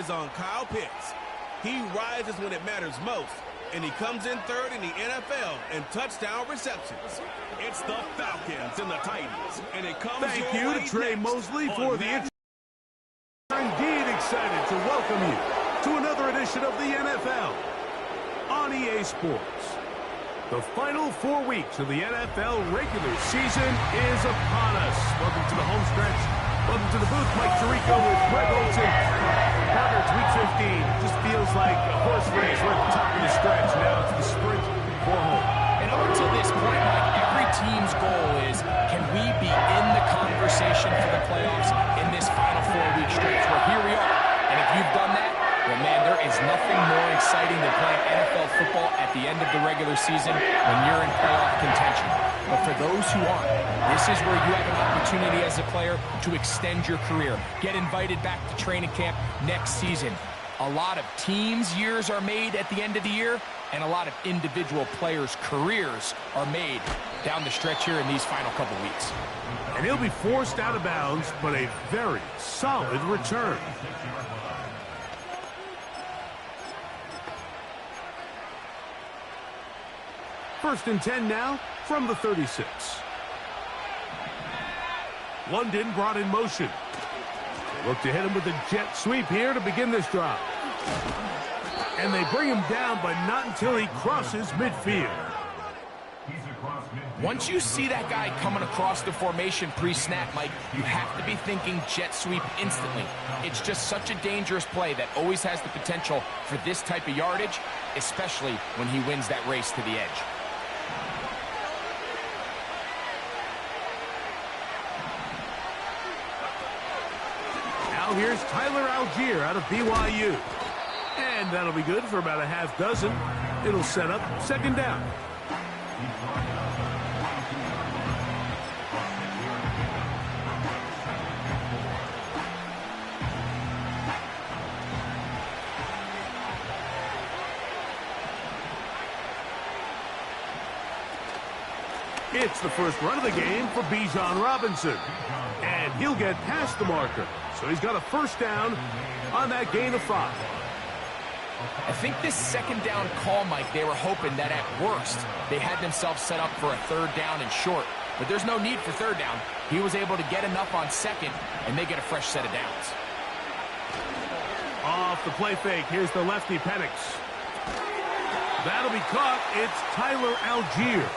is on Kyle Pitts. He rises when it matters most, and he comes in third in the NFL in touchdown receptions. It's the Falcons and the Titans, and it comes Thank you to Trey Mosley for the intro. Indeed excited to welcome you to another edition of the NFL on EA Sports. The final 4 weeks of the NFL regular season is upon us. Welcome to the home stretch. Welcome to the booth. Mike Tirico with Greg Olsen. Partner, it's week 15. Just feels like a horse race. We're at the top of the stretch. Now it's the sprint for home. And up until this point, Mike, every team's goal is, can we be in the conversation for the playoffs in this final 4-week stretch? Well, here we are. And if you've done that, well, man, there is nothing more exciting than playing NFL football at the end of the regular season when you're in playoff contention. But for those who aren't, this is where you have an opportunity as a player to extend your career. Get invited back to training camp next season. A lot of teams' years are made at the end of the year, and a lot of individual players' careers are made down the stretch here in these final couple weeks. And he'll be forced out of bounds, but a very solid return. First and 10 now from the 36. London brought in motion. They look to hit him with a jet sweep here to begin this drive. And they bring him down, but not until he crosses midfield. Once you see that guy coming across the formation pre-snap, Mike, you have to be thinking jet sweep instantly. It's just such a dangerous play that always has the potential for this type of yardage, especially when he wins that race to the edge. Now here's Tyler Algier out of BYU. And that'll be good for about a half dozen. It'll set up second down. It's the first run of the game for Bijan Robinson. And he'll get past the marker. So he's got a first down on that gain of 5. I think this second down call, Mike, they were hoping that at worst they had themselves set up for a third down and short. But there's no need for third down. He was able to get enough on second, and they get a fresh set of downs. Off the play fake, here's the lefty Penix. That'll be caught. It's Tyler Algier.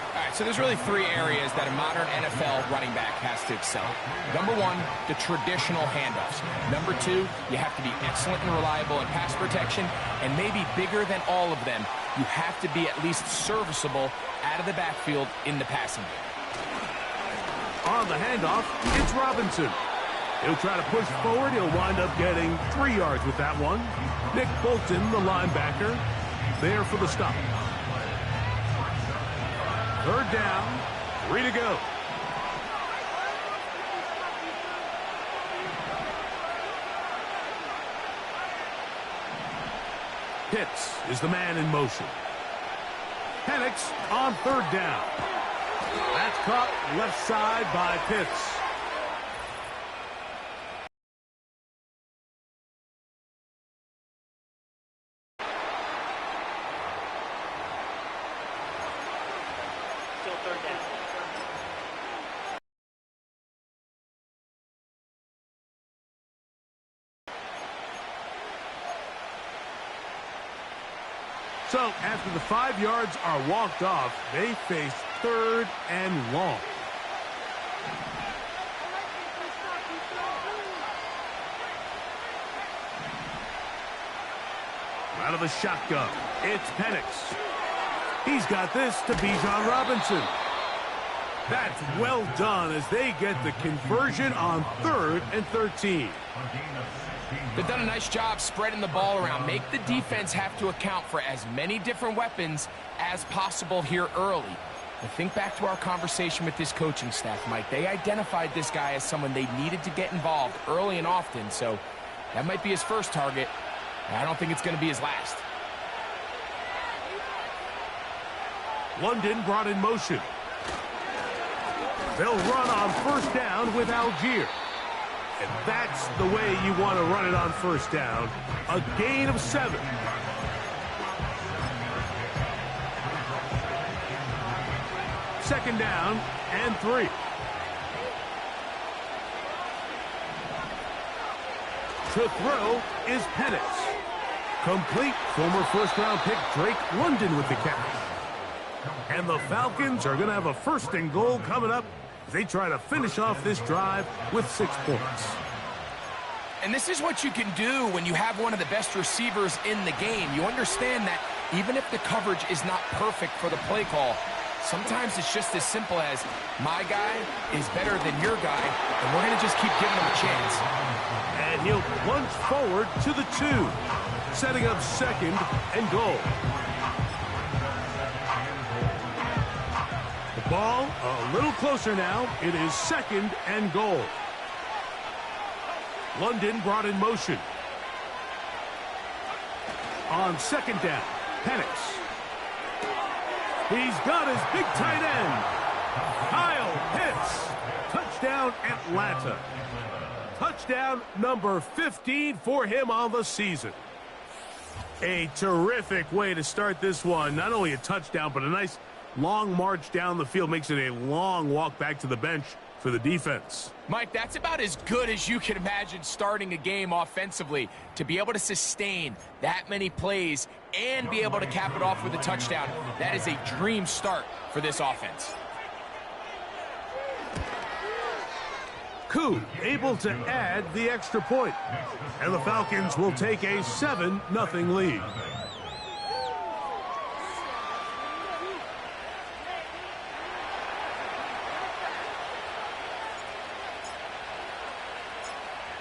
All right, so there's really 3 areas that a modern NFL running back has to excel. Number 1, the traditional handoffs. Number 2, you have to be excellent and reliable in pass protection. And maybe bigger than all of them, you have to be at least serviceable out of the backfield in the passing game. On the handoff, it's Robinson. He'll try to push forward. He'll wind up getting 3 yards with that one. Nick Bolton, the linebacker, there for the stop. Third down, 3 to go. Pitts is the man in motion. Penix on third down. That's caught left side by Pitts. So, after the 5 yards are walked off, they face third and long. Out of the shotgun, it's Penix. He's got this to Bijan Robinson. That's well done as they get the conversion on 3rd and 13. They've done a nice job spreading the ball around. Make the defense have to account for as many different weapons as possible here early. But think back to our conversation with this coaching staff, Mike. They identified this guy as someone they needed to get involved early and often, so that might be his first target. I don't think it's going to be his last. London brought in motion. They'll run on first down with Algier. And that's the way you want to run it on first down. A gain of 7. Second down and 3. To throw is Penix. Complete. Former first-round pick Drake London with the catch. And the Falcons are going to have a first and goal coming up as they try to finish off this drive with 6 points. And this is what you can do when you have one of the best receivers in the game. You understand that even if the coverage is not perfect for the play call, sometimes it's just as simple as my guy is better than your guy, and we're going to just keep giving him a chance. And he'll plunge forward to the 2, setting up second and goal. The ball a little closer now. It is second and goal. London brought in motion. On second down, Penix. He's got his big tight end. Kyle Pitts. Touchdown, Atlanta. Touchdown number 15 for him on the season. A terrific way to start this one. Not only a touchdown, but a nice long march down the field. Makes it a long walk back to the bench for the defense. Mike, that's about as good as you can imagine starting a game offensively. To be able to sustain that many plays and be able to cap it off with a touchdown, that is a dream start for this offense. Koo able to add the extra point. And the Falcons will take a 7-0 lead.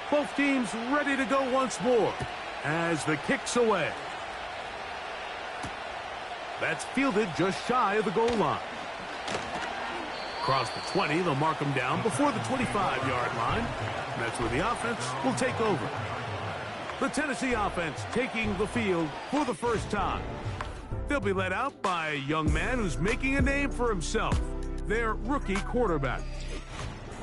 Both teams ready to go once more as the kick's away. That's fielded just shy of the goal line. Across the 20, they'll mark him down before the 25-yard line. And that's where the offense will take over. The Tennessee offense taking the field for the first time. They'll be led out by a young man who's making a name for himself, their rookie quarterback.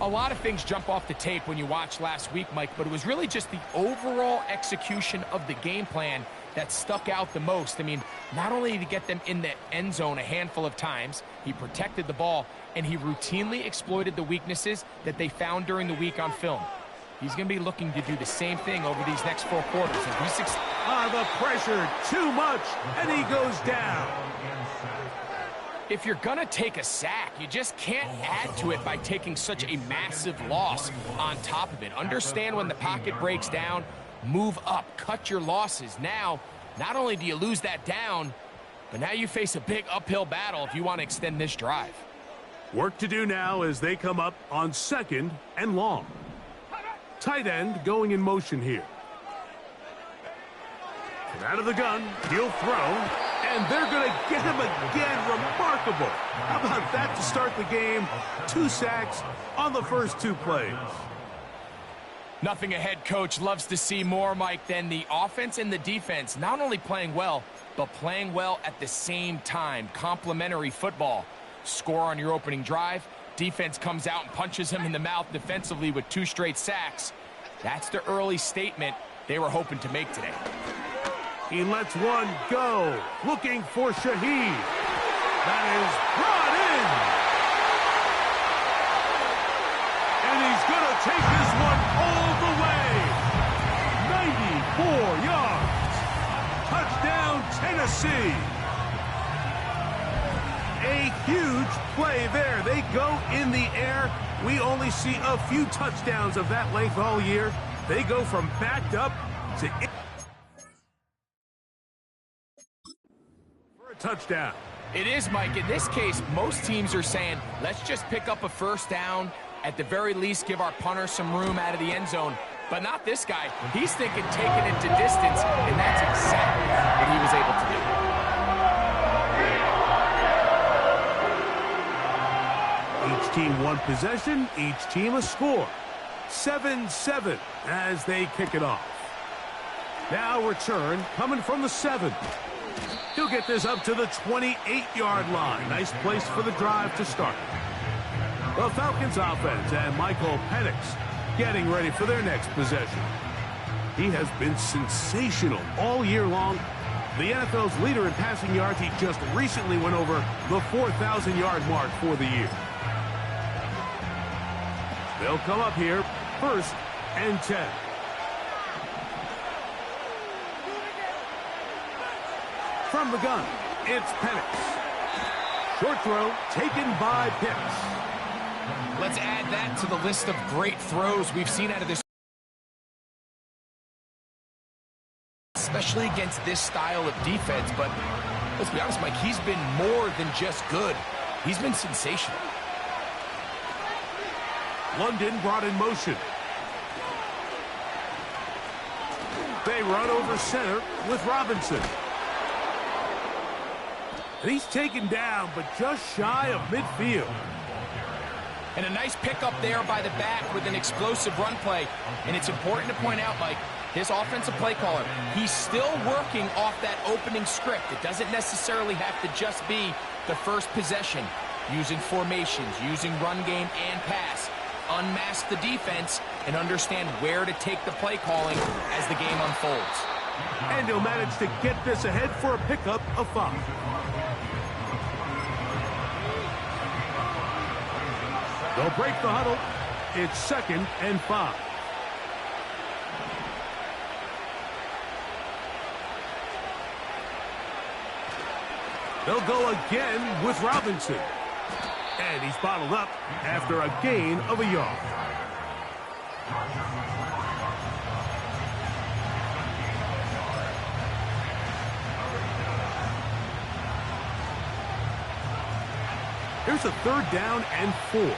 A lot of things jump off the tape when you watch last week, Mike, but it was really just the overall execution of the game plan that stuck out the most. I mean, not only did he get them in the end zone a handful of times, he protected the ball, and he routinely exploited the weaknesses that they found during the week on film. He's going to be looking to do the same thing over these next 4 quarters. If he's the pressure, too much, and he goes down. If you're going to take a sack, you just can't add to it by taking such a massive loss on top of it. Understand when the pocket breaks down, move up, cut your losses. Now, not only do you lose that down, but now you face a big uphill battle if you want to extend this drive. Work to do now as they come up on second and long. Tight end going in motion here. And out of the gun, he'll throw. And they're going to get him again. Remarkable. How about that to start the game? 2 sacks on the first 2 plays. Nothing a head coach loves to see more, Mike, than the offense and the defense not only playing well, but playing well at the same time. Complementary football. Score on your opening drive. Defense comes out and punches him in the mouth defensively with 2 straight sacks. That's the early statement they were hoping to make today. He lets one go, looking for Shaheed. That is brought in. And he's going to take this one all the way. 94 yards. Touchdown, Tennessee. A huge play there. They go in the air. We only see a few touchdowns of that length all year. They go from backed up to touchdown. It is, Mike. In this case, most teams are saying, let's just pick up a first down. At the very least, give our punter some room out of the end zone. But not this guy. He's thinking taking it to distance, and that's exactly what he was able to do. Each team 1 possession, each team a score. 7-7 as they kick it off. Now return coming from the 7. He'll get this up to the 28-yard line. Nice place for the drive to start. The Falcons offense and Michael Penix getting ready for their next possession. He has been sensational all year long. The NFL's leader in passing yards, he just recently went over the 4,000-yard mark for the year. They'll come up here, 1st and 10. From the gun, it's Penix. Short throw taken by Pitts. Let's add that to the list of great throws we've seen out of this, especially against this style of defense. But let's be honest, Mike, he's been more than just good. He's been sensational. London brought in motion. They run over center with Robinson. And he's taken down, but just shy of midfield. And a nice pickup there by the back with an explosive run play. And it's important to point out, Mike, his offensive play caller, he's still working off that opening script. It doesn't necessarily have to just be the first possession. Using formations, using run game and pass. Unmask the defense and understand where to take the play calling as the game unfolds. And he'll manage to get this ahead for a pickup of 5. They'll break the huddle. It's 2nd and 5. They'll go again with Robinson. And he's bottled up after a gain of a yard. Here's a 3rd down and 4.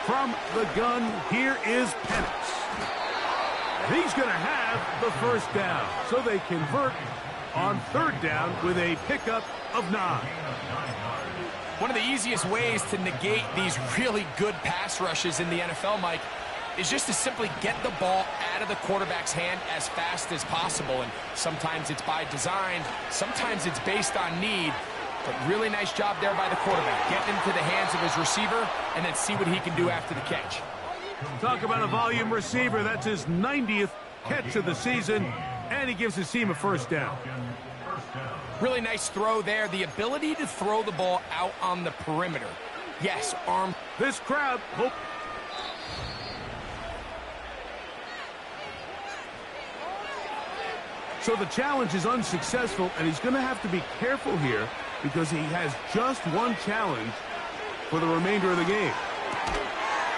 From the gun, here is Penix. And he's going to have the 1st down. So they convert on 3rd down with a pickup of 9. One of the easiest ways to negate these really good pass rushes in the NFL, Mike, is just to simply get the ball out of the quarterback's hand as fast as possible. And sometimes it's by design, sometimes it's based on need. But really nice job there by the quarterback. Getting into the hands of his receiver and then see what he can do after the catch. Talk about a volume receiver. That's his 90th catch of the season. And he gives his team a 1st down. Really nice throw there. The ability to throw the ball out on the perimeter. Yes, arm. This crowd. Oh. So the challenge is unsuccessful, and he's going to have to be careful here because he has just one challenge for the remainder of the game.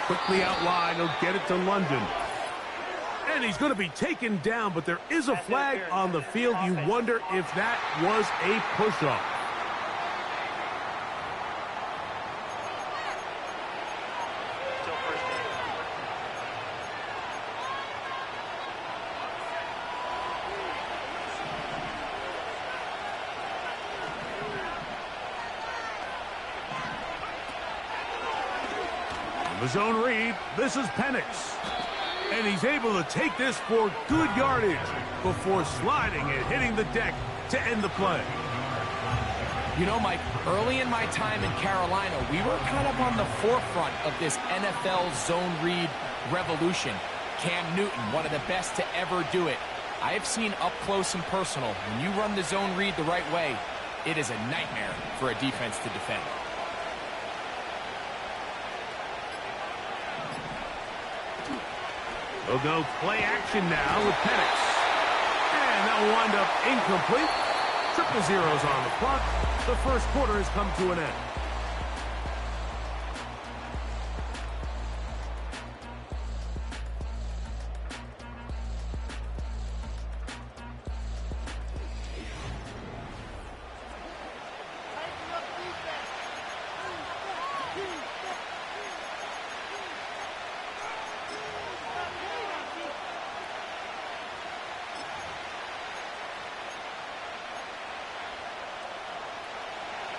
Quickly outlined, he'll get it to London. And he's going to be taken down, but there is a flag on the field. You wonder if that was a push-off. The zone read, this is Penix. And he's able to take this for good yardage before sliding and hitting the deck to end the play. You know, Mike, early in my time in Carolina, we were kind of on the forefront of this NFL zone read revolution. Cam Newton, one of the best to ever do it. I have seen up close and personal, when you run the zone read the right way, it is a nightmare for a defense to defend. They'll go play action now with Penix. And that will wind up incomplete. 0-0 on the clock. The 1st quarter has come to an end.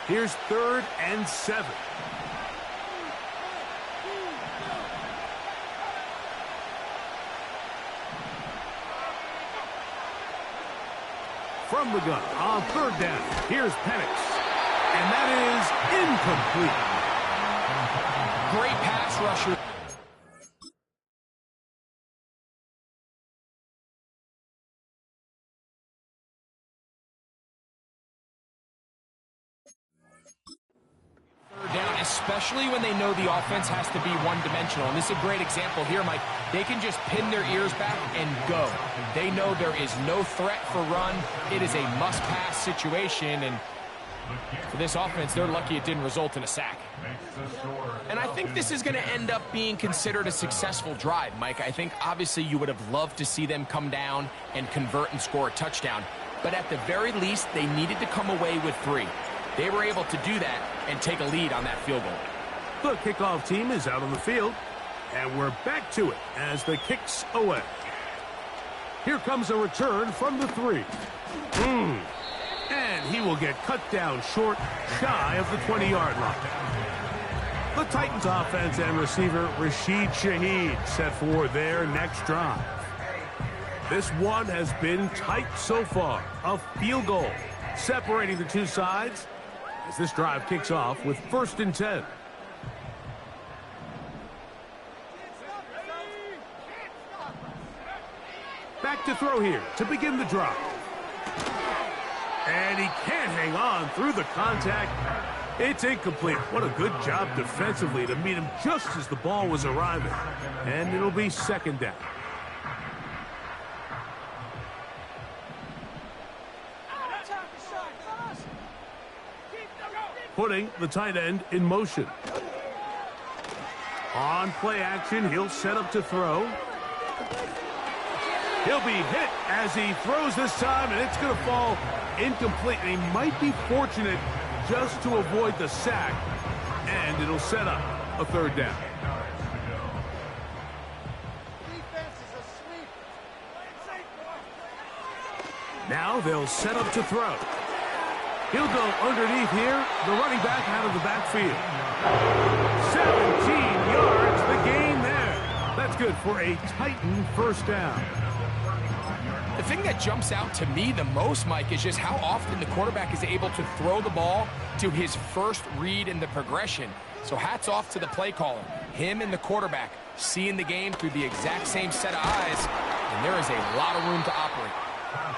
Here's 3rd and 7. from the gun on third down. Here's Penix. And that is incomplete. Great pass rusher. Down, especially when they know the offense has to be one-dimensional. And this is a great example here, Mike. They can just pin their ears back and go. They know there is no threat for run. It is a must-pass situation, and for this offense, they're lucky it didn't result in a sack. And I think this is going to end up being considered a successful drive, Mike. I think, obviously, you would have loved to see them come down and convert and score a touchdown. But at the very least, they needed to come away with 3. They were able to do that and take a lead on that field goal. The kickoff team is out on the field, and we're back to it as the kick's away. Here comes a return from the 3. And he will get cut down short, shy of the 20-yard line. The Titans offense and receiver Rashid Shaheed set for their next drive. This one has been tight so far. A field goal separating the two sides as this drive kicks off with 1st and 10. Back to throw here to begin the drive. And he can't hang on through the contact. It's incomplete. What a good job defensively to meet him just as the ball was arriving. And it'll be 2nd down. Putting the tight end in motion. On play action, he'll set up to throw. He'll be hit as he throws this time, and it's going to fall incomplete. And he might be fortunate just to avoid the sack, and it'll set up a 3rd down. Now they'll set up to throw. He'll go underneath here. The running back out of the backfield. 17 yards, the gain there. That's good for a Titan 1st down. The thing that jumps out to me the most, Mike, is just how often the quarterback is able to throw the ball to his first read in the progression. So hats off to the play caller. Him and the quarterback seeing the game through the exact same set of eyes, and there is a lot of room to operate.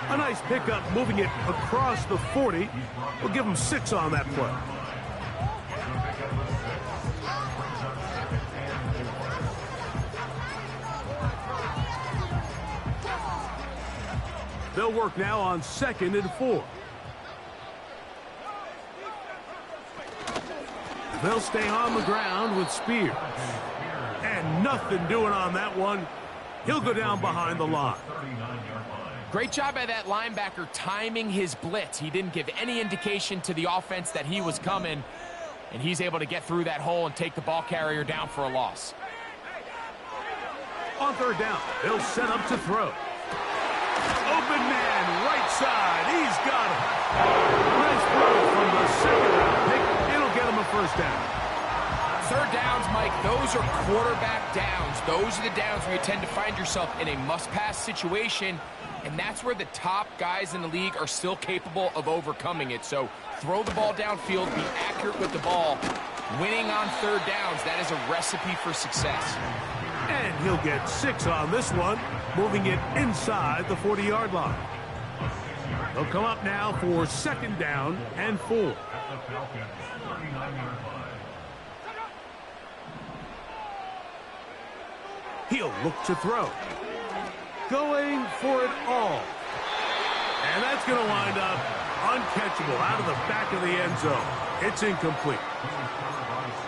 A nice pickup, moving it across the 40. We'll give him 6 on that play. They'll work now on 2nd and 4. They'll stay on the ground with Spears. And nothing doing on that one. He'll go down behind the line. Great job by that linebacker timing his blitz. He didn't give any indication to the offense that he was coming, and he's able to get through that hole and take the ball carrier down for a loss. On 3rd down, they'll set up to throw. Open man, right side. He's got him. Nice throw from the 2nd-round pick. It'll get him a 1st down. 3rd downs, Mike, those are quarterback downs. Those are the downs where you tend to find yourself in a must-pass situation, and that's where the top guys in the league are still capable of overcoming it. So throw the ball downfield, be accurate with the ball. Winning on 3rd downs, that is a recipe for success. And he'll get 6 on this one, moving it inside the 40-yard line. They'll come up now for 2nd down and 4. He'll look to throw. Going for it all. And that's going to wind up uncatchable out of the back of the end zone. It's incomplete.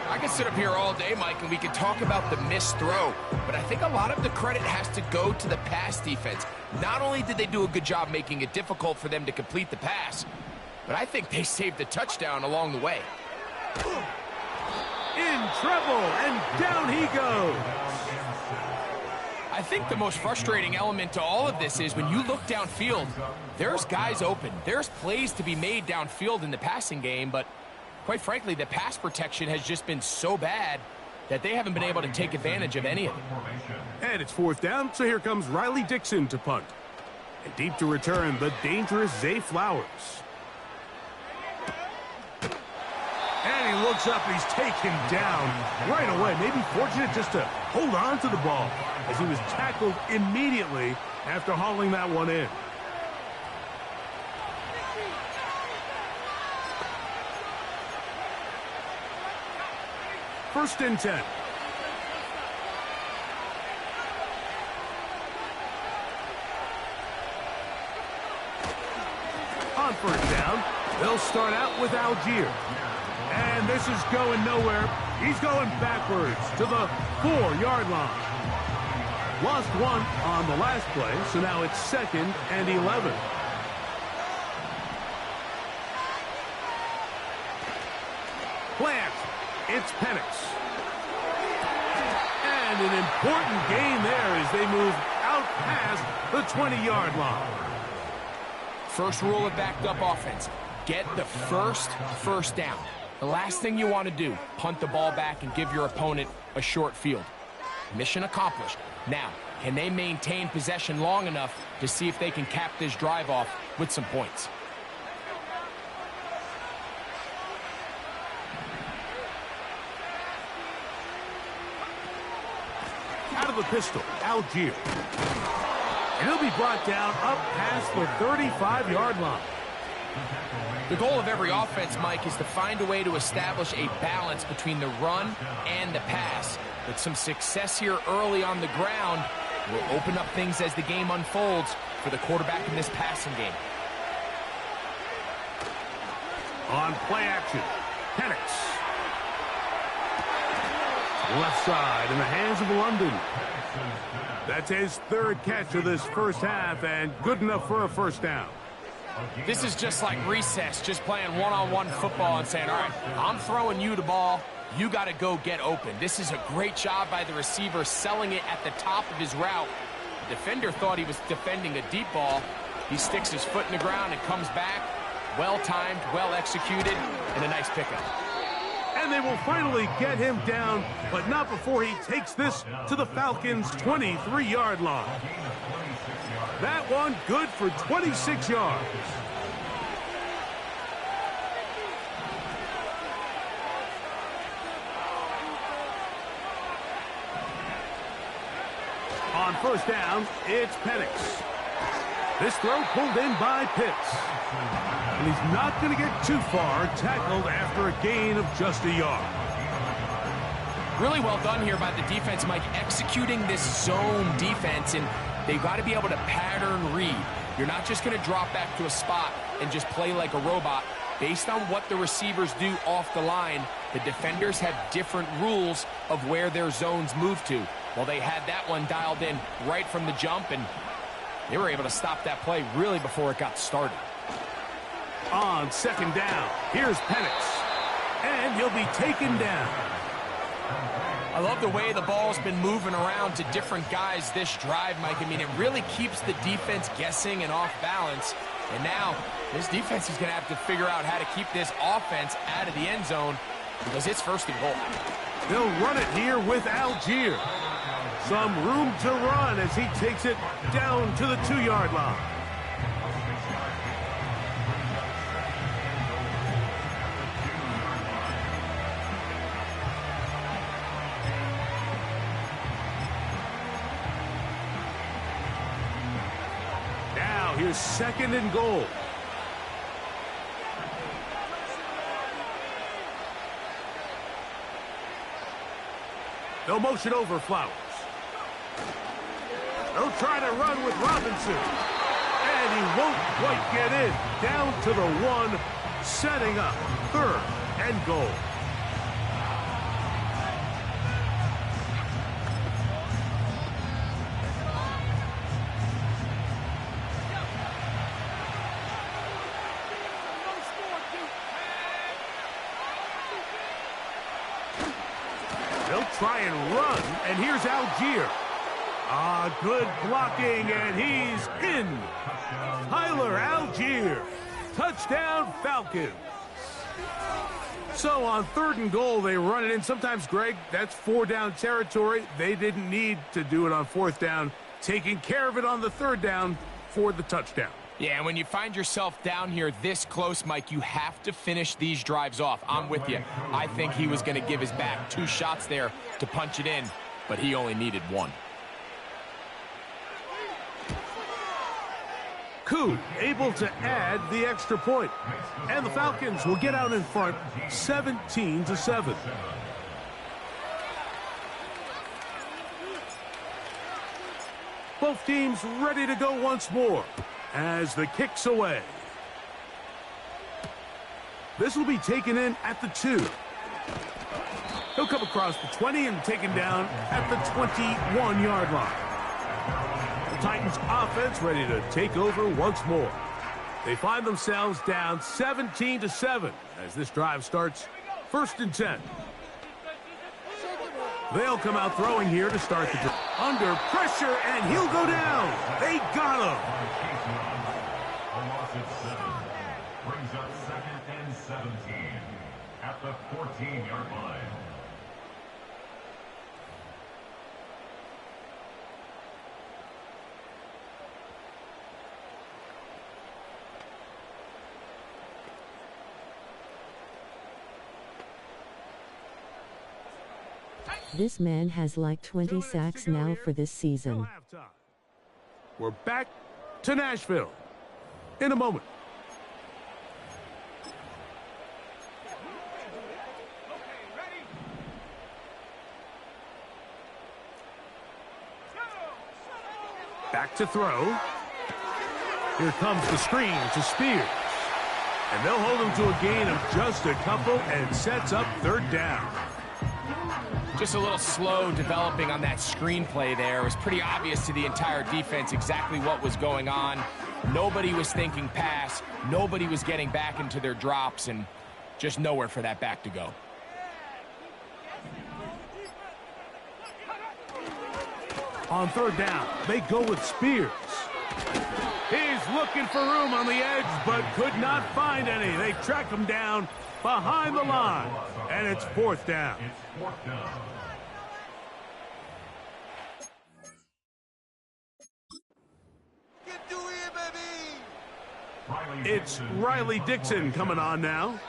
I could sit up here all day, Mike, and we could talk about the missed throw, but I think a lot of the credit has to go to the pass defense. Not only did they do a good job making it difficult for them to complete the pass, but I think they saved the touchdown along the way. In trouble, and down he goes. I think the most frustrating element to all of this is when you look downfield, there's guys open. There's plays to be made downfield in the passing game, but quite frankly, the pass protection has just been so bad that they haven't been able to take advantage of any of it. And it's 4th down, so here comes Riley Dixon to punt. And deep to return, the dangerous Zay Flowers. And he looks up, and he's taken down right away. Maybe fortunate just to hold on to the ball as he was tackled immediately after hauling that one in. First and 10. On first down, they'll start out with Algier. And this is going nowhere. He's going backwards to the 4-yard line. Lost one on the last play, so now it's 2nd and 11. Play action. It's Penix. And an important gain there as they move out past the 20-yard line. First rule of backed-up offense, get the first down. The last thing you want to do, punt the ball back and give your opponent a short field. Mission accomplished. Now, can they maintain possession long enough to see if they can cap this drive off with some points? Out of the pistol, Algier. And he'll be brought down up past the 35-yard line. The goal of every offense, Mike, is to find a way to establish a balance between the run and the pass. With some success here early on the ground, will open up things as the game unfolds for the quarterback in this passing game. On play action, Penix. Left side in the hands of London. That's his 3rd catch of this first half, and good enough for a first down. This is just like recess, just playing one-on-one football and saying, all right, I'm throwing you the ball. You got to go get open. This is a great job by the receiver selling it at the top of his route. The defender thought he was defending a deep ball. He sticks his foot in the ground and comes back. Well-timed, well-executed, and a nice pickup. And they will finally get him down, but not before he takes this to the Falcons' 23-yard line. That one good for 26 yards. On first down, it's Penix. This throw pulled in by Pitts. And he's not going to get too far, tackled after a gain of just a yard. Really well done here by the defense, Mike, executing this zone defense, and they've got to be able to pattern read. You're not just going to drop back to a spot and just play like a robot. Based on what the receivers do off the line, the defenders have different rules of where their zones move to. Well, they had that one dialed in right from the jump, and they were able to stop that play really before it got started. On second down, here's Penix. And he'll be taken down. I love the way the ball's been moving around to different guys this drive, Mike. I mean, it really keeps the defense guessing and off balance. And now, this defense is going to have to figure out how to keep this offense out of the end zone because it's 1st and goal. They'll run it here with Algier. Some room to run as he takes it down to the 2-yard line. Now here's 2nd and goal. They'll motion over Flowers. They'll try to run with Robinson. And he won't quite get in. Down to the 1, setting up 3rd and goal. They'll try and run, and here's Algier. Good blocking, and he's in. Tyler Algier. Touchdown, Falcons. So on 3rd and goal, they run it in. Sometimes, Greg, that's 4-down territory. They didn't need to do it on 4th down. Taking care of it on the 3rd down for the touchdown. Yeah, and when you find yourself down here this close, Mike, you have to finish these drives off. I'm with you. I think he was going to give his back 2 shots there to punch it in, but he only needed 1. Koo able to add the extra point. And the Falcons will get out in front 17-7. Both teams ready to go once more as the kick's away. This will be taken in at the 2. He'll come across the 20 and taken down at the 21-yard line. The Titans offense ready to take over once more. They find themselves down 17-7 as this drive starts 1st and 10. They'll come out throwing here to start the drive. Under pressure, and he'll go down. They got him. A loss of 7 brings up 2nd and 17 at the 14-yard line. This man has like 20 sacks now for this season. We're back to Nashville in a moment. Back to throw. Here comes the screen to Spears. And they'll hold him to a gain of just a couple and sets up 3rd down. Just a little slow developing on that screenplay there. It was pretty obvious to the entire defense exactly what was going on. Nobody was thinking pass. Nobody was getting back into their drops, and just nowhere for that back to go. On 3rd down, they go with Spears. He's looking for room on the edge, but could not find any. They track him down behind the line, and it's 4th down. It's 4th down. It's Riley Dixon coming on now,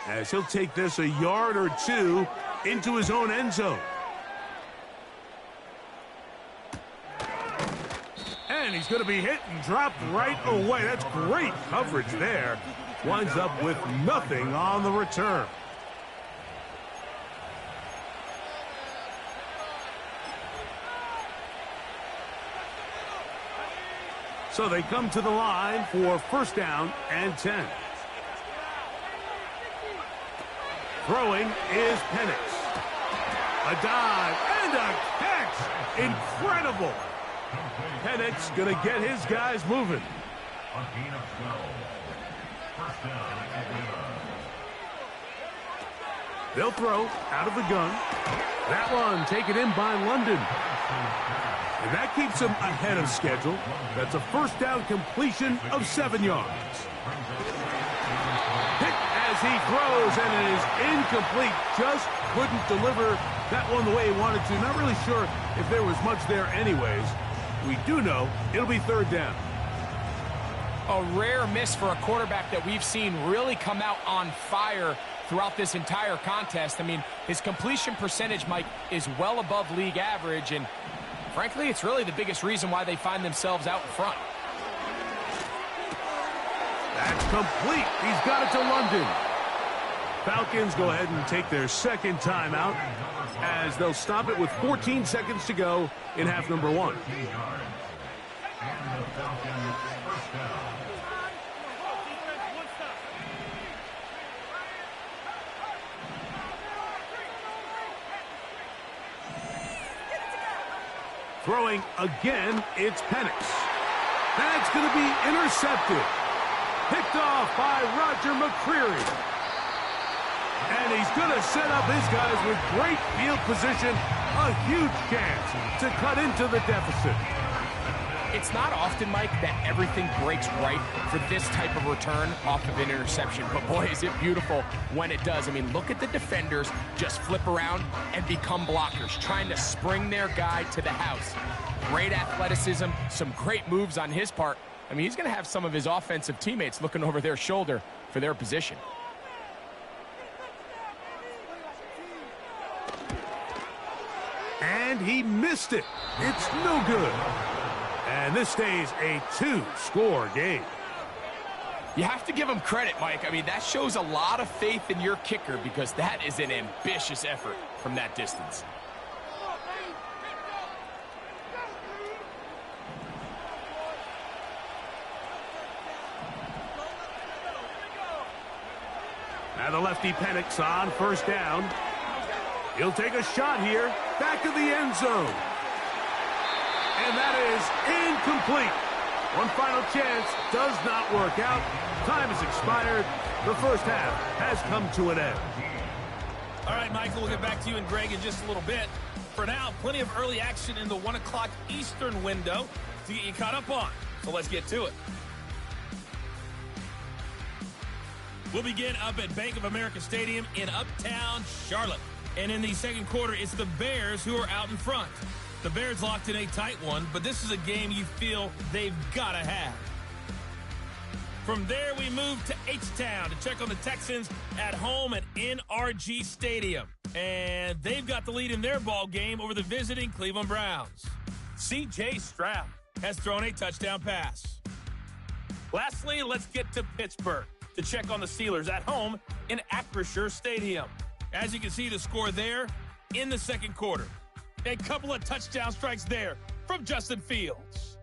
as he'll take this a yard or 2 into his own end zone. And he's going to be hit and dropped right away. That's great coverage there. Winds up with nothing on the return. So they come to the line for 1st down and 10. Throwing is Penix. A dive and a catch. Incredible. Penix going to get his guys moving. A gain of 12. 1st down Atlanta. They'll throw out of the gun. That one taken in by London. And that keeps him ahead of schedule. That's a 1st down completion of 7 yards. Hit as he throws, and it is incomplete. Just couldn't deliver that one the way he wanted to. Not really sure if there was much there anyways. We do know it'll be 3rd down. A rare miss for a quarterback that we've seen really come out on fire throughout this entire contest. I mean, his completion percentage, Mike, is well above league average, and frankly, it's really the biggest reason why they find themselves out in front. That's complete. He's got it to London. Falcons go ahead and take their 2nd timeout as they'll stop it with 14 seconds to go in half number 1. And the Falcons 1st down. Throwing again, it's Penix. That's going to be intercepted. Picked off by Roger McCreary. And he's going to set up his guys with great field position. A huge chance to cut into the deficit. It's not often, Mike, that everything breaks right for this type of return off of an interception. But boy, is it beautiful when it does. I mean, look at the defenders just flip around and become blockers, trying to spring their guy to the house. Great athleticism, some great moves on his part, I mean, he's going to have some of his offensive teammates looking over their shoulder for their position. And he missed it. It's no good. And this stays a 2-score game. You have to give him credit, Mike. I mean, that shows a lot of faith in your kicker because that is an ambitious effort from that distance. Now the lefty panics on first down. He'll take a shot here, back of the end zone. And that is incomplete. One final chance does not work out. Time has expired. The first half has come to an end. All right, Michael, we'll get back to you and Greg in just a little bit. For now, plenty of early action in the 1 o'clock Eastern window to get you caught up on. So let's get to it. We'll begin up at Bank of America Stadium in Uptown Charlotte. And in the second quarter, it's the Bears who are out in front. The Bears locked in a tight one, but this is a game you feel they've got to have. From there, we move to H-Town to check on the Texans at home at NRG Stadium. And they've got the lead in their ball game over the visiting Cleveland Browns. C.J. Stroud has thrown a touchdown pass. Lastly, let's get to Pittsburgh to check on the Steelers at home in Acrisure Stadium. As you can see, the score there in the second quarter. A couple of touchdown strikes there from Justin Fields.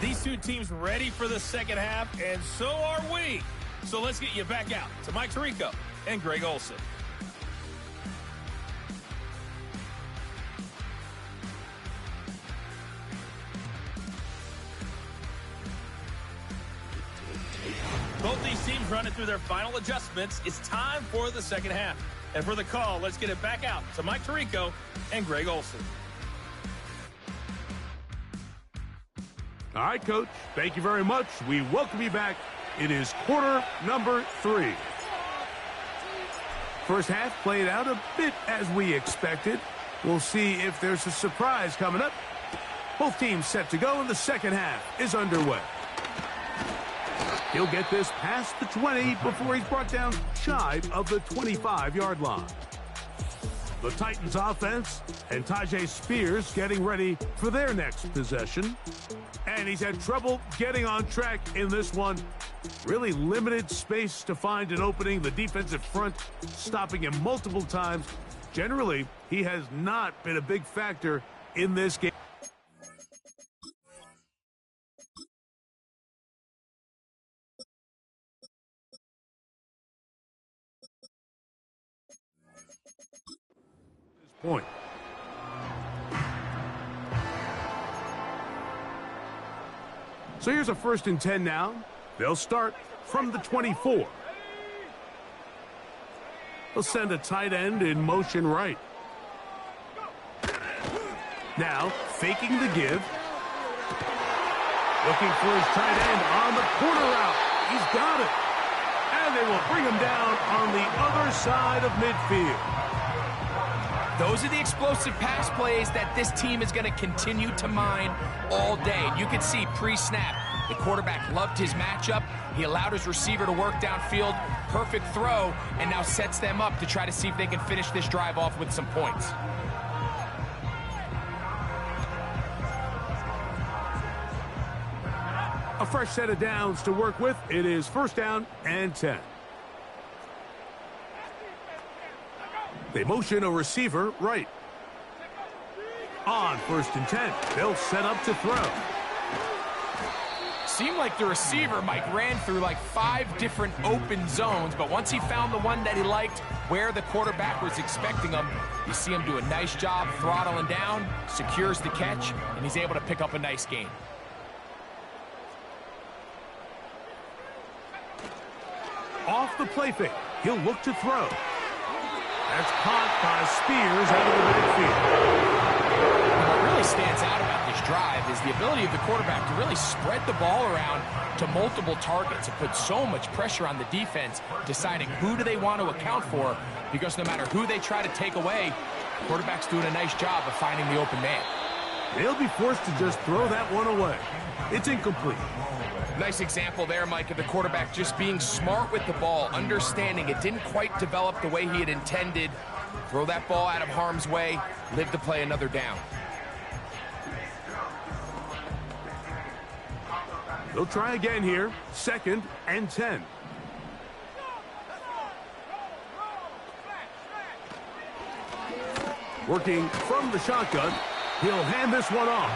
These two teams ready for the second half, and so are we. So let's get you back out to Mike Tirico and Greg Olsen. Both these teams running through their final adjustments. It's time for the second half. And for the call, let's get it back out to Mike Tirico and Greg Olsen. All right, Coach. Thank you very much. We welcome you back. It is quarter number 3. First half played out a bit as we expected. We'll see if there's a surprise coming up. Both teams set to go, and the second half is underway. He'll get this past the 20 before he's brought down shy of the 25-yard line. The Titans offense and Tyjae Spears getting ready for their next possession. And he's had trouble getting on track in this one. Really limited space to find an opening. The defensive front stopping him multiple times. Generally, he has not been a big factor in this game. Point. So here's a 1st and 10 now. They'll start from the 24. They'll send a tight end in motion right. Now faking the give. Looking for his tight end on the corner route. He's got it. And they will bring him down on the other side of midfield. Those are the explosive pass plays that this team is going to continue to mine all day. And you can see pre-snap, the quarterback loved his matchup. He allowed his receiver to work downfield. Perfect throw, and now sets them up to try to see if they can finish this drive off with some points. A fresh set of downs to work with. It is 1st down and 10. They motion a receiver right. On 1st and 10, they'll set up to throw. Seemed like the receiver, Mike, ran through like 5 different open zones, but once he found the one that he liked, where the quarterback was expecting him, you see him do a nice job throttling down, secures the catch, and he's able to pick up a nice gain. Off the play fake, he'll look to throw. That's caught by Spears out of the backfield. What really stands out about this drive is the ability of the quarterback to really spread the ball around to multiple targets. It puts so much pressure on the defense, deciding who do they want to account for, because no matter who they try to take away, the quarterback's doing a nice job of finding the open man. They'll be forced to just throw that one away. It's incomplete. Nice example there, Mike, of the quarterback just being smart with the ball, understanding it didn't quite develop the way he had intended. Throw that ball out of harm's way, live to play another down. They'll try again here. 2nd and 10. Working from the shotgun, he'll hand this one off.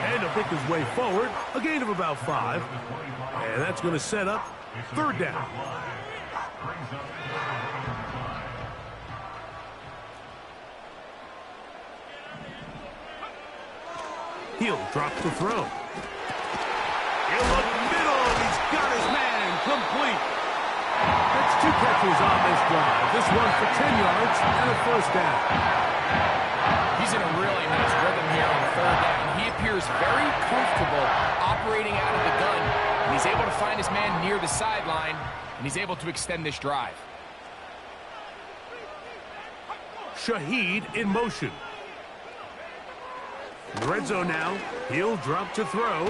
And he'll pick his way forward, a gain of about 5. And that's going to set up 3rd down. He'll drop to throw. He'll look middle, and he's got his man complete. That's 2 catches on this drive. This one for 10 yards and a 1st down. He's in a really nice rhythm here on 3rd down. He appears very comfortable operating out of the gun, and he's able to find his man near the sideline, and he's able to extend this drive. Shaheed in motion. In the red zone now, he'll drop to throw.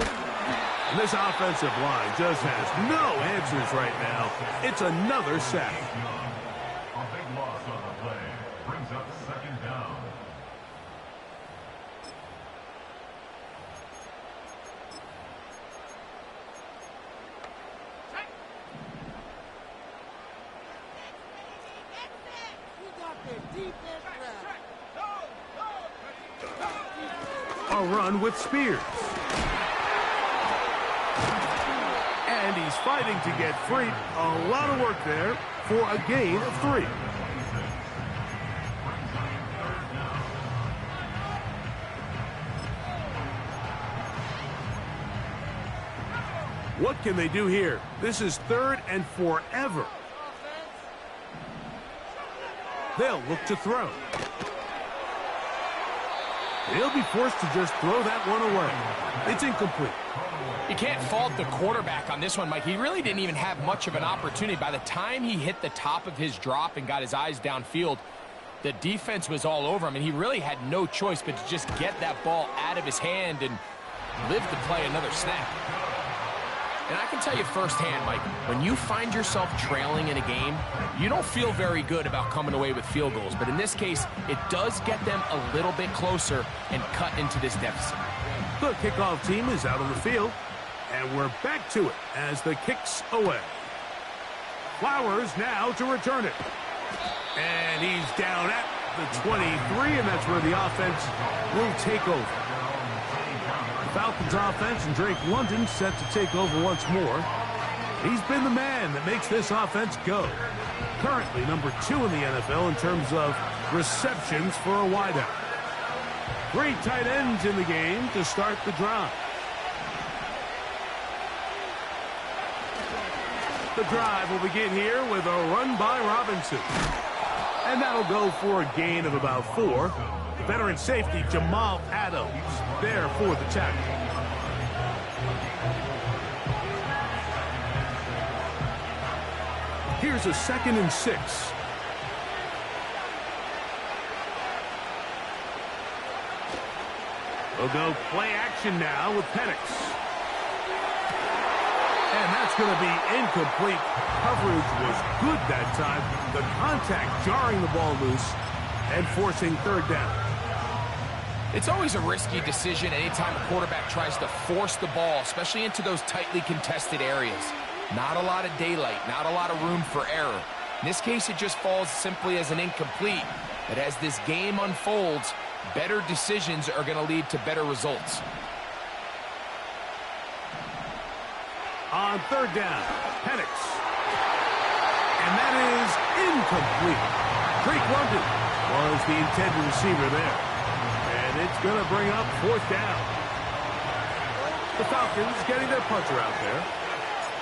And this offensive line just has no answers right now. It's another sack. A big loss on the play. Brings up 2nd down. A run with Spears. And he's fighting to get free. A lot of work there for a gain of 3. What can they do here? This is 3rd and forever. They'll look to throw. He'll be forced to just throw that one away. It's incomplete. You can't fault the quarterback on this one, Mike. He really didn't even have much of an opportunity. By the time he hit the top of his drop and got his eyes downfield, the defense was all over him, and he really had no choice but to just get that ball out of his hand and live to play another snap. And I can tell you firsthand, Mike, when you find yourself trailing in a game, you don't feel very good about coming away with field goals. But in this case, it does get them a little bit closer and cut into this deficit. The kickoff team is out on the field, and we're back to it as the kick's away. Flowers now to return it. And he's down at the 23, and that's where the offense will take over. Falcons offense and Drake London set to take over once more. He's been the man that makes this offense go. Currently number 2 in the NFL in terms of receptions for a wideout. 3 tight ends in the game to start the drive. The drive will begin here with a run by Robinson. And that'll go for a gain of about 4. Veteran safety Jamal Adams there for the tackle. Here's a 2nd and 6. We'll go play action now with Penix. And that's going to be incomplete. Coverage was good that time. The contact jarring the ball loose and forcing 3rd down. It's always a risky decision anytime a quarterback tries to force the ball, especially into those tightly contested areas. Not a lot of daylight, not a lot of room for error. In this case, it just falls simply as an incomplete. But as this game unfolds, better decisions are going to lead to better results. On 3rd down, Penix. And that is incomplete. Drake London was the intended receiver there. And it's going to bring up 4th down. The Falcons getting their puncher out there.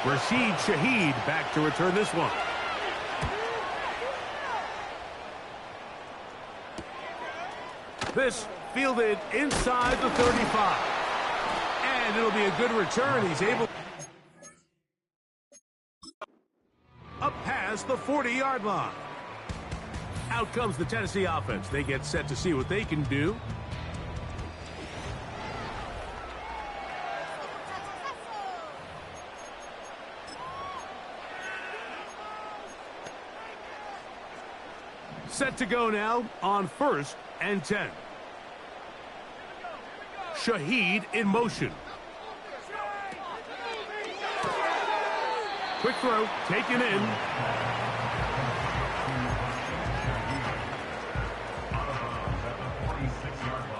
Rashid Shaheed back to return this one. This fielded inside the 35. And it'll be a good return. He's able up past the 40-yard line. Out comes the Tennessee offense. They get set to see what they can do. Set to go now on 1st and 10. Shaheed in motion. Quick throw, taken in.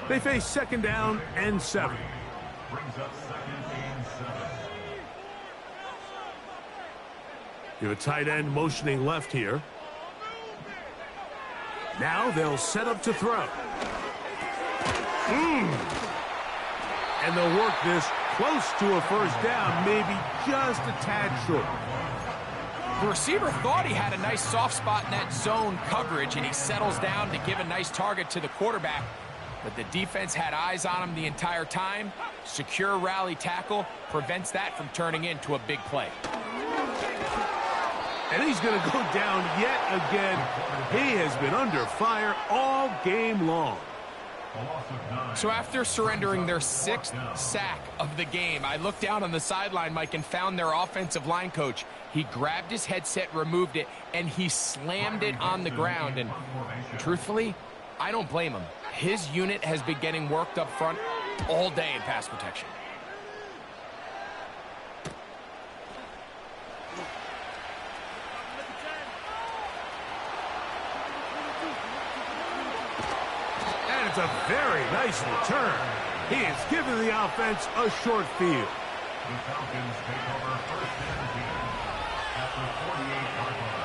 They face 2nd down and 7. Brings up 2nd and 7. You have a tight end motioning left here. Now they'll set up to throw. And they'll work this close to a 1st down, maybe just a tad short. The receiver thought he had a nice soft spot in that zone coverage, and he settles down to give a nice target to the quarterback. But the defense had eyes on him the entire time. Secure rally tackle prevents that from turning into a big play. And he's going to go down yet again. He has been under fire all game long. So after surrendering their 6th sack of the game, I looked down on the sideline, Mike, and found their offensive line coach. He grabbed his headset, removed it, and he slammed it on the ground. And truthfully, I don't blame him. His unit has been getting worked up front all day in pass protection. And it's a very nice return. He has given the offense a short field. The Falcons take over 1st and 10 at the 48-yard line.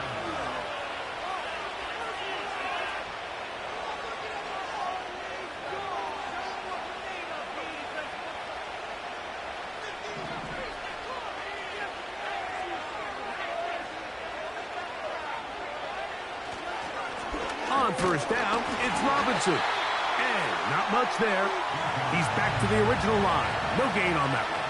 On 1st down, it's Robinson. And not much there. He's back to the original line. No gain on that one.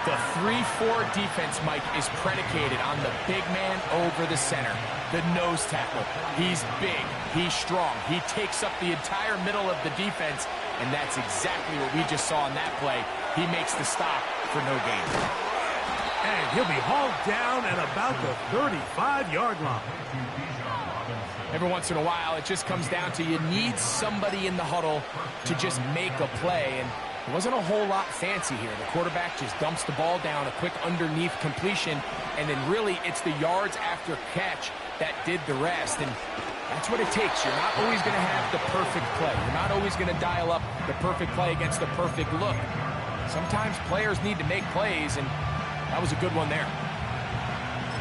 The 3-4 defense, Mike, is predicated on the big man over the center, the nose tackle. He's big, he's strong, he takes up the entire middle of the defense, and that's exactly what we just saw in that play. He makes the stop for no gain. And he'll be hauled down at about the 35-yard line. Every once in a while, it just comes down to you need somebody in the huddle to just make a play, and it wasn't a whole lot fancy here. The quarterback just dumps the ball down, a quick underneath completion, and then really it's the yards after catch that did the rest, and that's what it takes. You're not always going to have the perfect play. You're not always going to dial up the perfect play against the perfect look. Sometimes players need to make plays, and that was a good one there.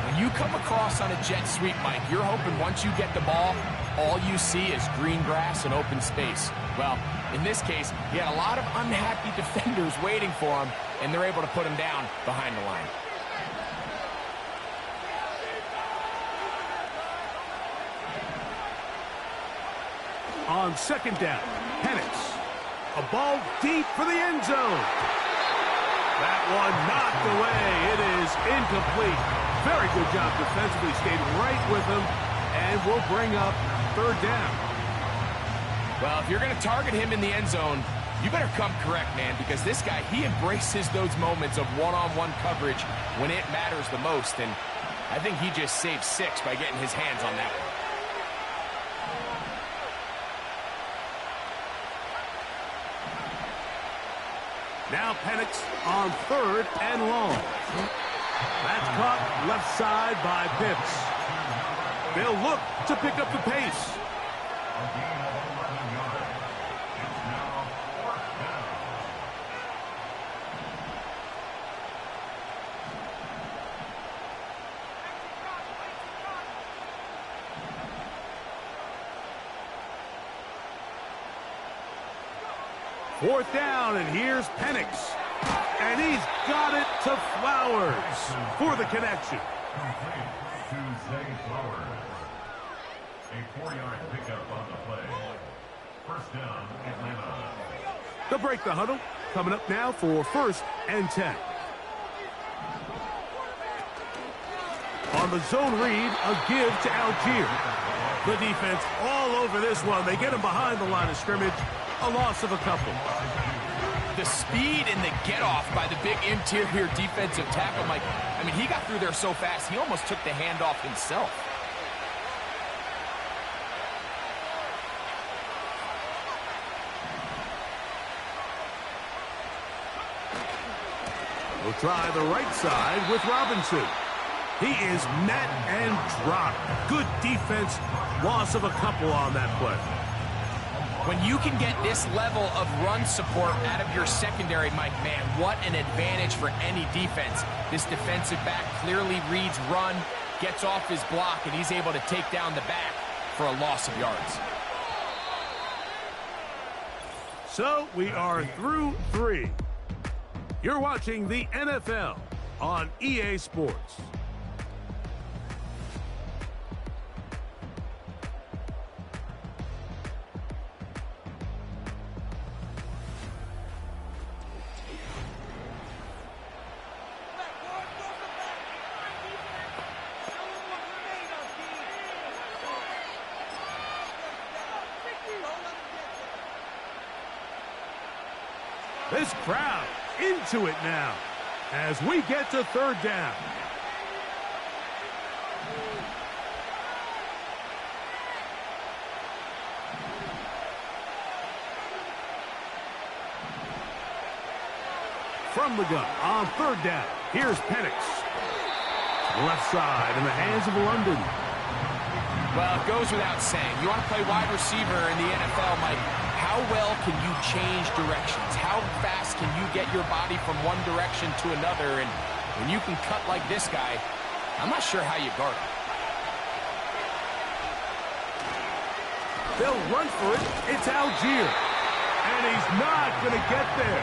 When you come across on a jet sweep, Mike, you're hoping once you get the ball, all you see is green grass and open space. Well, in this case, he had a lot of unhappy defenders waiting for him, and they're able to put him down behind the line. On 2nd down, Penix. A ball deep for the end zone. That one knocked away. It is incomplete. Very good job defensively. Stayed right with him, and will bring up 3rd down. Well, if you're going to target him in the end zone, you better come correct, man, because this guy, he embraces those moments of one-on-one coverage when it matters the most, and I think he just saved 6 by getting his hands on that one. Now Penix on 3rd and long. That's caught left side by Pitts. They'll look to pick up the pace. A gain of 11 yards. It's now 4th down. Fourth down, and here's Penix. And he's got it to Flowers for the connection. Complete to Zay Flowers. A 4-yard pickup on the play. 1st down, Atlanta. They'll break the huddle. Coming up now for 1st and 10. On the zone read, a give to Algier. The defense all over this one. They get him behind the line of scrimmage. A loss of a couple. The speed and the get-off by the big interior defensive tackle, Mike. I mean, he got through there so fast, he almost took the handoff himself. try the right side with Robinson. He is met and dropped. Good defense. Loss of a couple on that play. When you can get this level of run support out of your secondary, Mike, man, what an advantage for any defense. This defensive back clearly reads run, gets off his block, and he's able to take down the back for a loss of yards. So we are through 3. You're watching the NFL on EA Sports. This crowd into it now as we get to 3rd down. From the gun on 3rd down, here's Penix. Left side in the hands of London. Well, it goes without saying. You want to play wide receiver in the NFL, Mike. How well can you change directions? How fast can you get your body from one direction to another? And when you can cut like this guy, I'm not sure how you guard him. They'll run for it. It's Algier. And he's not going to get there.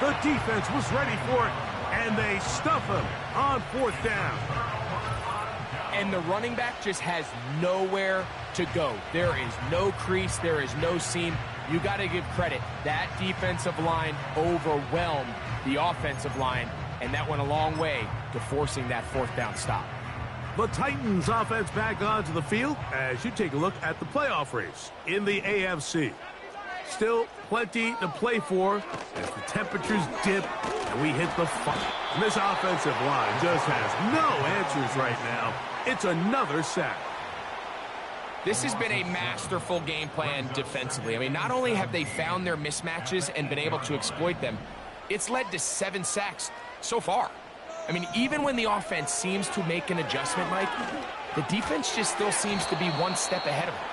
The defense was ready for it, and they stuff him on 4th down. And the running back just has nowhere to go. There is no crease. There is no seam. You got to give credit. That defensive line overwhelmed the offensive line, and that went a long way to forcing that 4th down stop. The Titans offense back onto the field as you take a look at the playoff race in the AFC. Still plenty to play for as the temperatures dip and we hit the fun. And this offensive line just has no answers right now. It's another sack. This has been a masterful game plan defensively. I mean, not only have they found their mismatches and been able to exploit them, it's led to 7 sacks so far. I mean, even when the offense seems to make an adjustment, Mike, the defense just still seems to be one step ahead of them.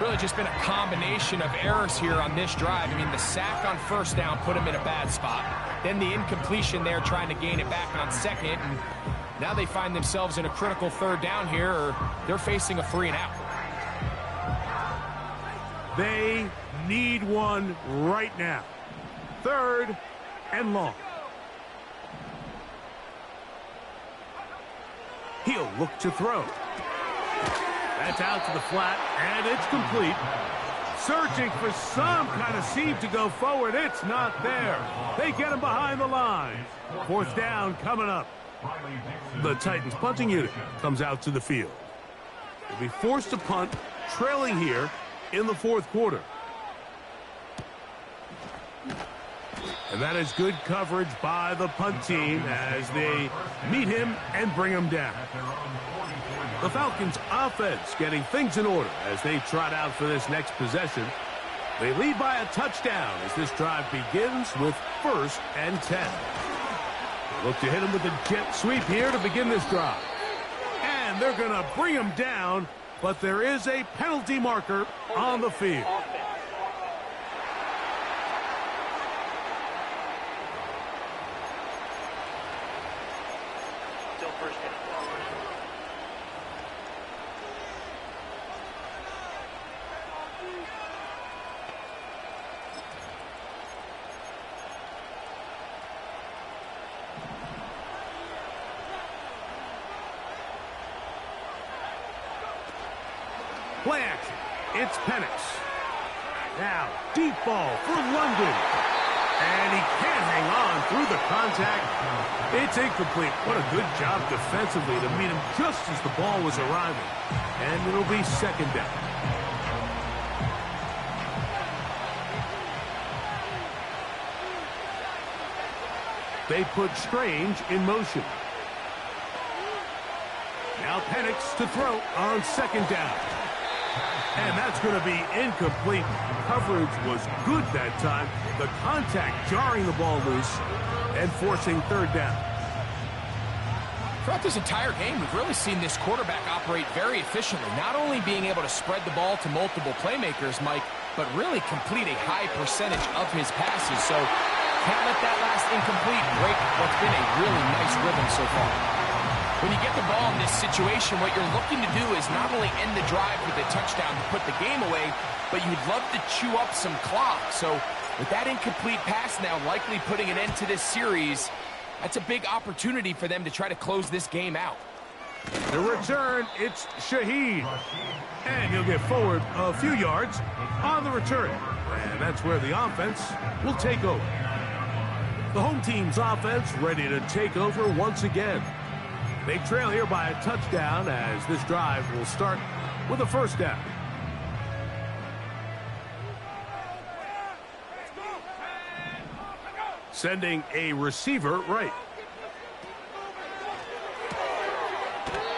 Really just been a combination of errors here on this drive. I mean, the sack on 1st down put them in a bad spot. Then the incompletion there trying to gain it back on 2nd. And now they find themselves in a critical 3rd down here, or they're facing a 3 and out. They need one right now. 3rd and long. He'll look to throw. That's out to the flat, and it's complete. Searching for some kind of seam to go forward. It's not there. They get him behind the line. 4th down coming up. The Titans punting unit comes out to the field. They'll be forced to punt, trailing here in the 4th quarter. And that is good coverage by the punt team as they meet him and bring him down. The Falcons offense getting things in order as they trot out for this next possession. They lead by a touchdown as this drive begins with 1st and 10. They look to hit him with a jet sweep here to begin this drive. And they're going to bring him down, but there is a penalty marker on the field. Play action. It's Penix. Now, deep ball for London. And he can't hang on through the contact. It's incomplete. What a good job defensively to meet him just as the ball was arriving. And it'll be 2nd down. They put Strange in motion. Now Penix to throw on 2nd down. And that's going to be incomplete. Coverage was good that time. The contact jarring the ball loose and forcing third down. Throughout this entire game, we've really seen this quarterback operate very efficiently, not only being able to spread the ball to multiple playmakers, Mike, but really complete a high percentage of his passes. So can't let that last incomplete break what's been a really nice rhythm so far. When you get the ball in this situation, what you're looking to do is not only end the drive with a touchdown to put the game away, but you'd love to chew up some clock. So with that incomplete pass now likely putting an end to this series, that's a big opportunity for them to try to close this game out. The return, it's Shaheed. And he'll get forward a few yards on the return. And that's where the offense will take over. The home team's offense ready to take over once again. They trail here by a touchdown as this drive will start with a first down. Sending a receiver right.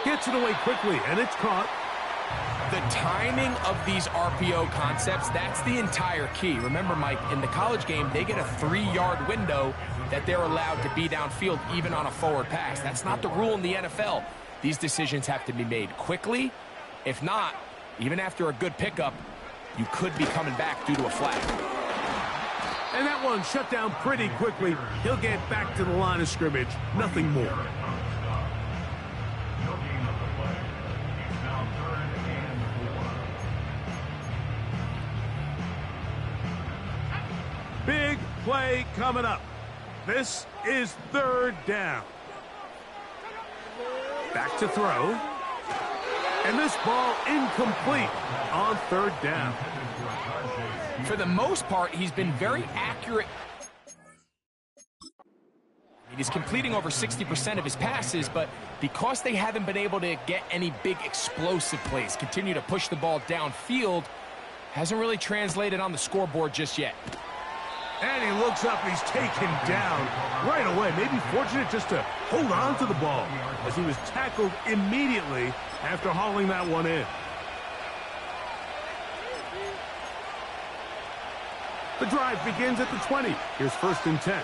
Gets it away quickly, and it's caught. The timing of these RPO concepts, that's the entire key. Remember, Mike, in the college game, they get a 3-yard window that they're allowed to be downfield even on a forward pass. That's not the rule in the NFL. These decisions have to be made quickly. If not, even after a good pickup, you could be coming back due to a flag. And that one shut down pretty quickly. He'll get back to the line of scrimmage. Nothing more. Big play coming up. This is third down. Back to throw. And this ball incomplete on third down. For the most part, he's been very accurate. He's completing over 60% of his passes, but because they haven't been able to get any big explosive plays, continue to push the ball downfield, hasn't really translated on the scoreboard just yet. And he looks up, he's taken down right away. Maybe fortunate just to hold on to the ball as he was tackled immediately after hauling that one in. The drive begins at the 20. Here's first and 10.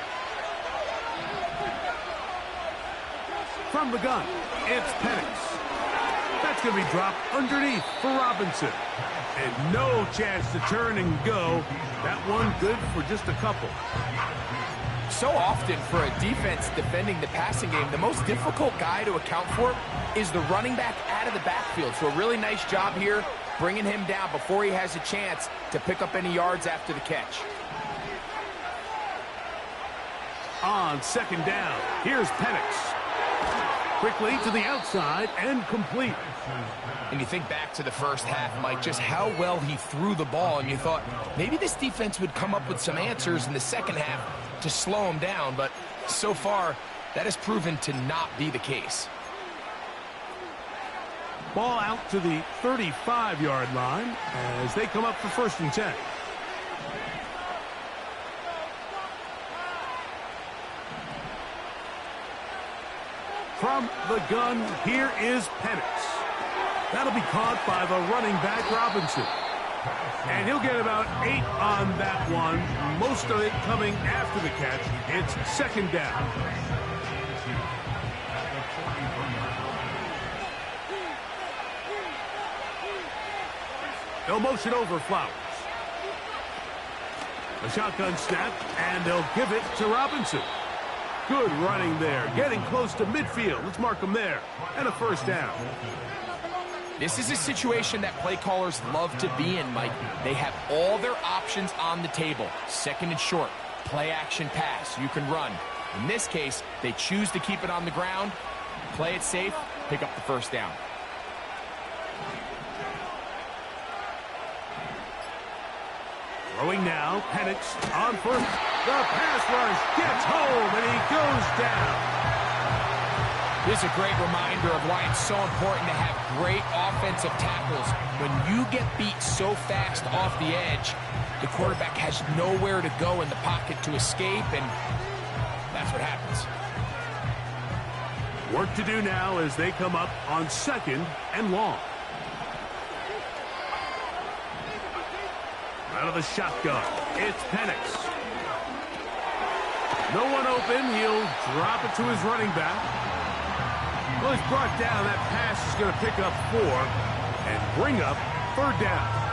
From the gun, it's Penix. That's going to be dropped underneath for Robinson. And no chance to turn and go. That one good for just a couple. So often for a defense defending the passing game, the most difficult guy to account for is the running back out of the backfield. So a really nice job here, bringing him down before he has a chance to pick up any yards after the catch. On second down, here's Penix. Quickly to the outside and complete. And you think back to the first half, Mike, just how well he threw the ball, and you thought maybe this defense would come up with some answers in the second half to slow him down, but so far that has proven to not be the case. Ball out to the 35-yard line as they come up for first and 10. From the gun, here is Penix. That'll be caught by the running back, Robinson. And he'll get about 8 on that one, most of it coming after the catch. It's second down. They'll motion over Flowers. A shotgun snap, and they'll give it to Robinson. Good running there, getting close to midfield. Let's mark them there. And a first down. This is a situation that play callers love to be in, Mike. They have all their options on the table. Second and short, play action pass, you can run. In this case, they choose to keep it on the ground, play it safe, pick up the first down. Throwing now, Penix on first. The pass rush gets home, and he goes down. This is a great reminder of why it's so important to have great offensive tackles. When you get beat so fast off the edge, the quarterback has nowhere to go in the pocket to escape, and that's what happens. Work to do now as they come up on second and long. Out of the shotgun, it's Penix. No one open. He'll drop it to his running back. Well, he's brought down. That pass is going to pick up 4 and bring up 3rd down.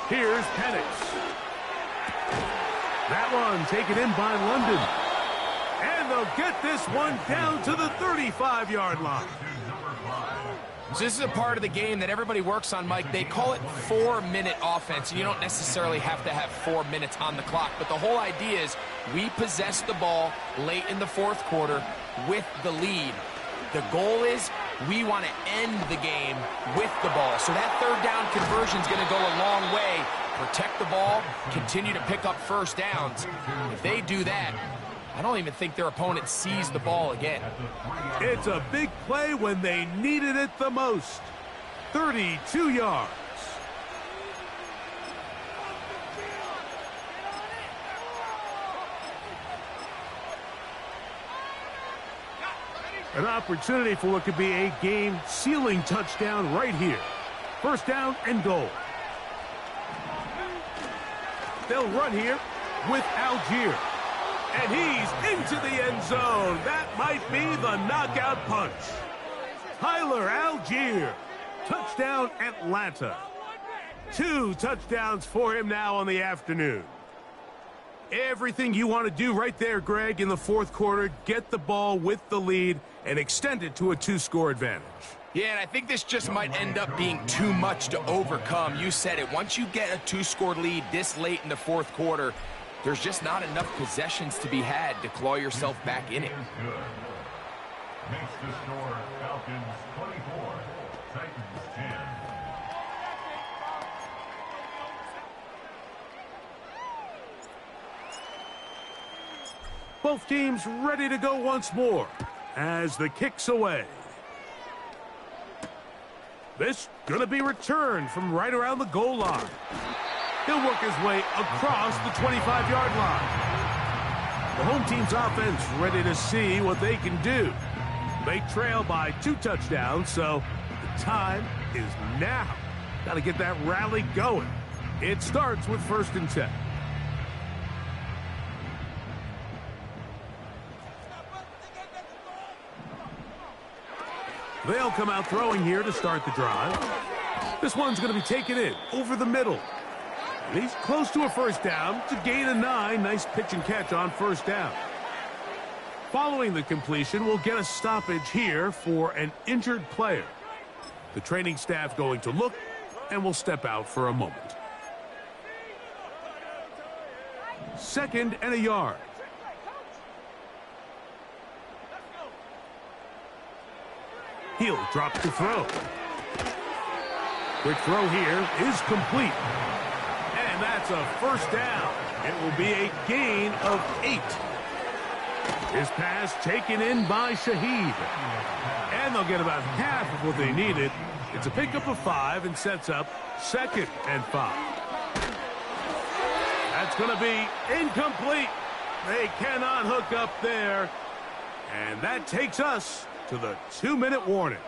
Here's Penix. That one taken in by London. And they'll get this one down to the 35-yard line. So this is a part of the game that everybody works on, Mike. They call it 4-minute offense, and you don't necessarily have to have 4 minutes on the clock. But the whole idea is we possess the ball late in the 4th quarter with the lead. The goal is we want to end the game with the ball. So that 3rd down conversion is going to go a long way. Protect the ball, continue to pick up 1st downs. If they do that, I don't even think their opponent sees the ball again. It's a big play when they needed it the most. 32 yards. An opportunity for what could be a game-sealing touchdown right here. 1st down and goal. They'll run here with Algier. And he's into the end zone. That might be the knockout punch. Tyler Algier. Touchdown, Atlanta. 2 touchdowns for him now on the afternoon. Everything you want to do right there, Greg, in the 4th quarter. Get the ball with the lead and extend it to a 2-score advantage. Yeah, and I think this just might end up being too much to overcome. You said it. Once you get a 2-score lead this late in the 4th quarter, there's just not enough possessions to be had to claw yourself back in it. Makes the score Falcons 24, Titans 10. Both teams ready to go once more as the kick's away. This going to be returned from right around the goal line. He'll work his way across the 25-yard line. The home team's offense ready to see what they can do. They trail by 2 touchdowns, so the time is now. Got to get that rally going. It starts with 1st and 10. They'll come out throwing here to start the drive. This one's going to be taken in over the middle. And he's close to a 1st down to gain a 9. Nice pitch and catch on 1st down. Following the completion, we'll get a stoppage here for an injured player. The training staff going to look and will step out for a moment. 2nd and a yard. He'll drop to throw. Quick throw here is complete. And that's a 1st down. It will be a gain of 8. His pass taken in by Shaheed. And they'll get about half of what they needed. It's a pickup of 5 and sets up 2nd and 5. That's going to be incomplete. They cannot hook up there. And that takes us to the 2-minute warning.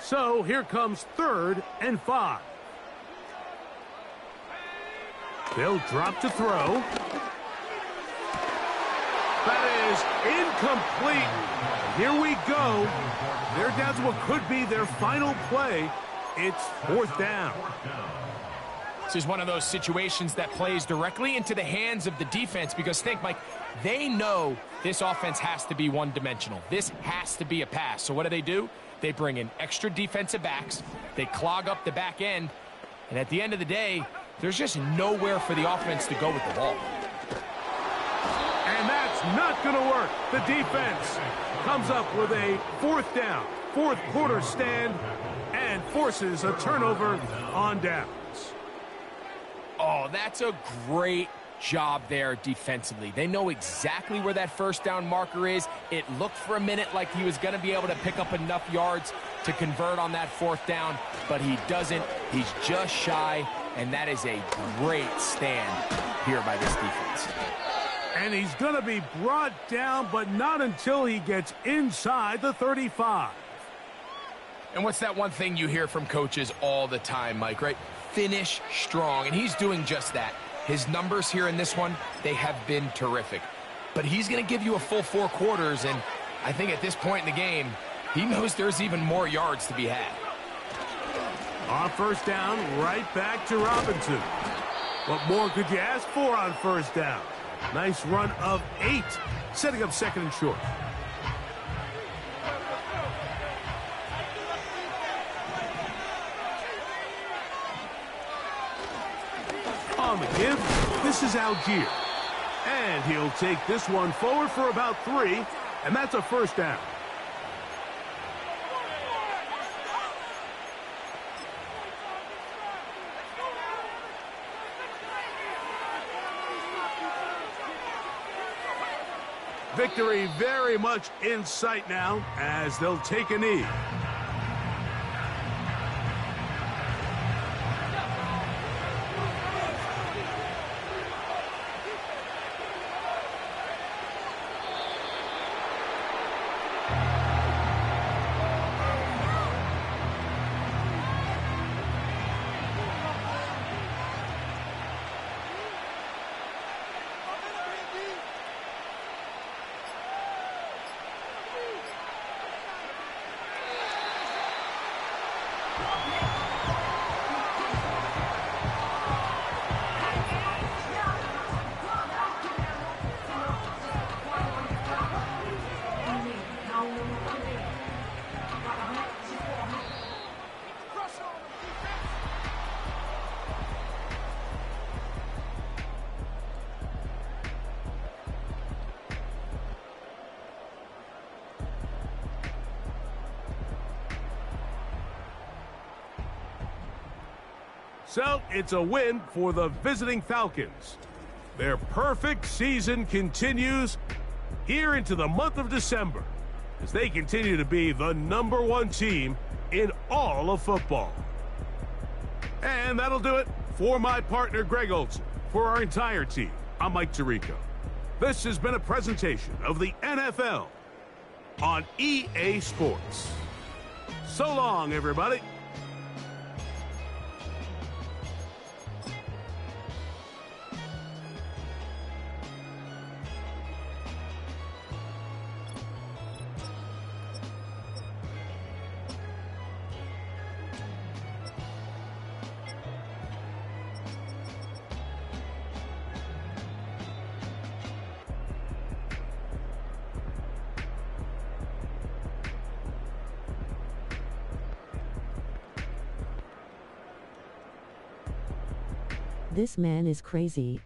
So here comes 3rd and 5. They'll drop to throw. That is incomplete. Here we go. They're down to what could be their final play. It's 4th down. This is one of those situations that plays directly into the hands of the defense because, think, Mike, they know this offense has to be one-dimensional. This has to be a pass. So what do? They bring in extra defensive backs. They clog up the back end. And at the end of the day, there's just nowhere for the offense to go with the ball. And that's not going to work. The defense comes up with a 4th down, 4th quarter stand, and forces a turnover on downs. Oh, that's a great job there defensively. They know exactly where that first down marker is. It looked for a minute like he was going to be able to pick up enough yards to convert on that fourth down, but he doesn't. He's just shy, and that is a great stand here by this defense. And he's going to be brought down, but not until he gets inside the 35. And what's that one thing you hear from coaches all the time, Mike, right? Finish strong, and he's doing just that. His numbers here in this one, they have been terrific. But he's going to give you a full 4 quarters, and I think at this point in the game, he knows there's even more yards to be had. On first down, right back to Robinson. What more could you ask for on first down? Nice run of 8, setting up second and short. On the give, this is Algier. And he'll take this one forward for about 3, and that's a first down. Victory very much in sight now as they'll take a knee. So it's a win for the visiting Falcons. Their perfect season continues here into the month of December as they continue to be the #1 team in all of football. And that'll do it for my partner, Greg Olson. For our entire team, I'm Mike Tirico. This has been a presentation of the NFL on EA Sports. So long, everybody. This man is crazy.